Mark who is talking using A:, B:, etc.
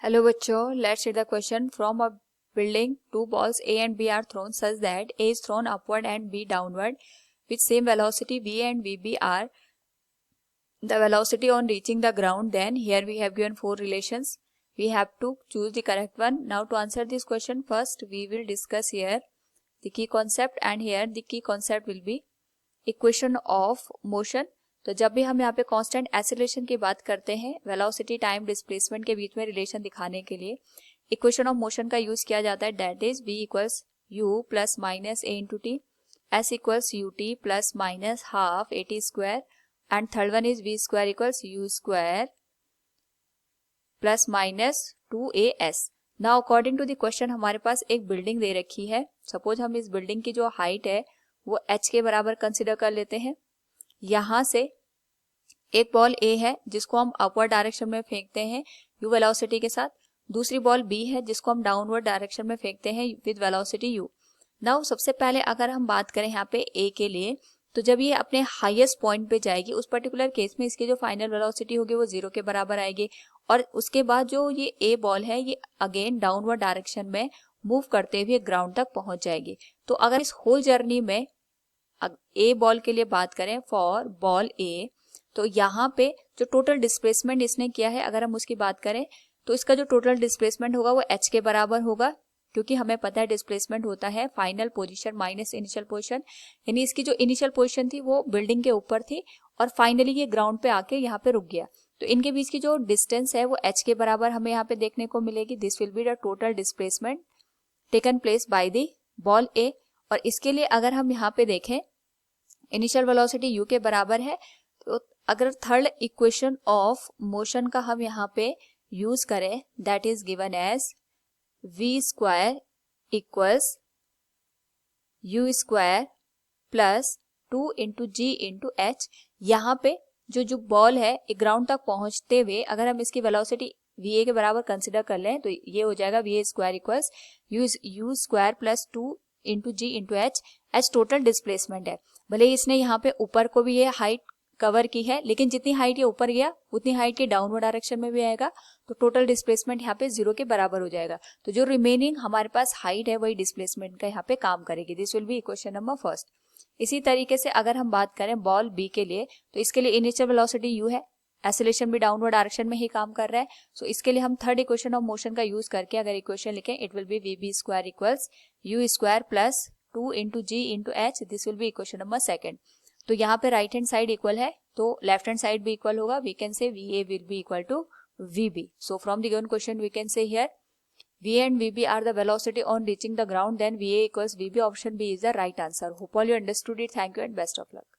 A: Hello बच्चों, let's read the question. From a building, two balls A and B are thrown such that A is thrown upward and B downward with same velocity. V and VB are the velocity on reaching the ground. Then here we have given four relations. We have to choose the correct one. Now to answer this question, first we will discuss here the key concept, and here the key concept will be equation of motion. तो जब भी हम यहाँ पे constant acceleration की बात करते हैं, वेलोसिटी टाइम डिस्प्लेसमेंट के बीच में रिलेशन दिखाने के लिए इक्वेशन ऑफ मोशन का यूज किया जाता है. That is v equals u plus minus a into t, s equals ut plus minus half at square, and third one is v square equals u square plus minus 2as. Now according to the question हमारे पास एक building दे रखी है. Suppose हम इस building की जो height है वो h के बराबर कंसिडर कर लेते हैं. यहां से एक बॉल A है जिसको हम अपवर्ड डायरेक्शन में फेंकते हैं u वेलोसिटी के साथ. दूसरी बॉल B है जिसको हम डाउनवर्ड डायरेक्शन में फेंकते हैं विद वेलोसिटी u. नाउ सबसे पहले अगर हम बात करें यहाँ पे A के लिए, तो जब ये अपने हाईएस्ट पॉइंट पे जाएगी उस पर्टिकुलर केस में इसकी जो फाइनल वेलोसिटी होगी वो 0 के बराबर आएगी, और उसके बाद जो ये A बॉल है ये अगेन डाउनवर्ड डायरेक्शन में मूव करते हुए ग्राउंड तक पहुंच जाएगी. तो अगर इस होल जर्नी में A बॉल के लिए बात करें फॉर बॉल A, तो यहाँ पे जो टोटल डिस्प्लेसमेंट इसने किया है अगर हम उसकी बात करें तो इसका जो टोटल डिस्प्लेसमेंट होगा वो h के बराबर होगा, क्योंकि हमें पता है डिस्प्लेसमेंट होता है final position minus initial position. यानी इसकी जो इनिशियल पोजीशन थी वो बिल्डिंग के ऊपर थी और फाइनली ये ग्राउंड पे आके यहाँ पे रुक गया. तो इनके बीच की जो डिस्टेंस है वो h के बराबर हमें यहाँ पे देखने को मिलेगी. This will be the total displacement taken place by the ball A. और इसके लिए अगर हम यहाँ पे देखें इनिशियल वेलोसिटी u के बराबर है, तो अगर थर्ड इक्वेशन ऑफ मोशन का हम यहाँ पे यूज करें that is given as v square equals u square plus 2 into g into h. यहाँ पे जो बॉल है ग्राउंड तक पहुंचते हुए अगर हम इसकी वेलोसिटी va के बराबर कंसिडर कर लें तो ये हो जाएगा va square equals u square plus 2 into g into h. H total displacement है. भले इसने यहाँ पे ऊपर को भी ये हाइट कवर की है, लेकिन जितनी हाइट ये ऊपर गया उतनी हाइट के डाउनवर्ड डायरेक्शन में भी आएगा, तो टोटल डिस्प्लेसमेंट यहाँ पे 0 के बराबर हो जाएगा. तो जो रिमेनिंग हमारे पास हाइट है वही डिस्प्लेसमेंट का यहाँ पे काम करेगी. This will be equation number first. इसी तरीके से अगर हम बात करें बॉल बी के लिए, तो इसके लिए इनिशियल वेलोसिटी u है, एक्सीलरेशन भी डाउनवर्ड डायरेक्शन में ही काम कर रहा है. सो इसके लिए हम थर्ड इक्वेशन ऑफ मोशन का यूज करके अगर इक्वेशन लिखें it will be v b square equals u square plus 2 into g into h. This will be equation number second. तो यहाँ पे राइट हैंड साइड इक्वल है तो लेफ्ट हैंड साइड भी इक्वल होगा. We can say v a will be equal to v b. So from the given question we can say here V and VB are the velocity on reaching the ground, then VA equals VB. Option B is the right answer. Hope all you understood it. Thank you and best of luck.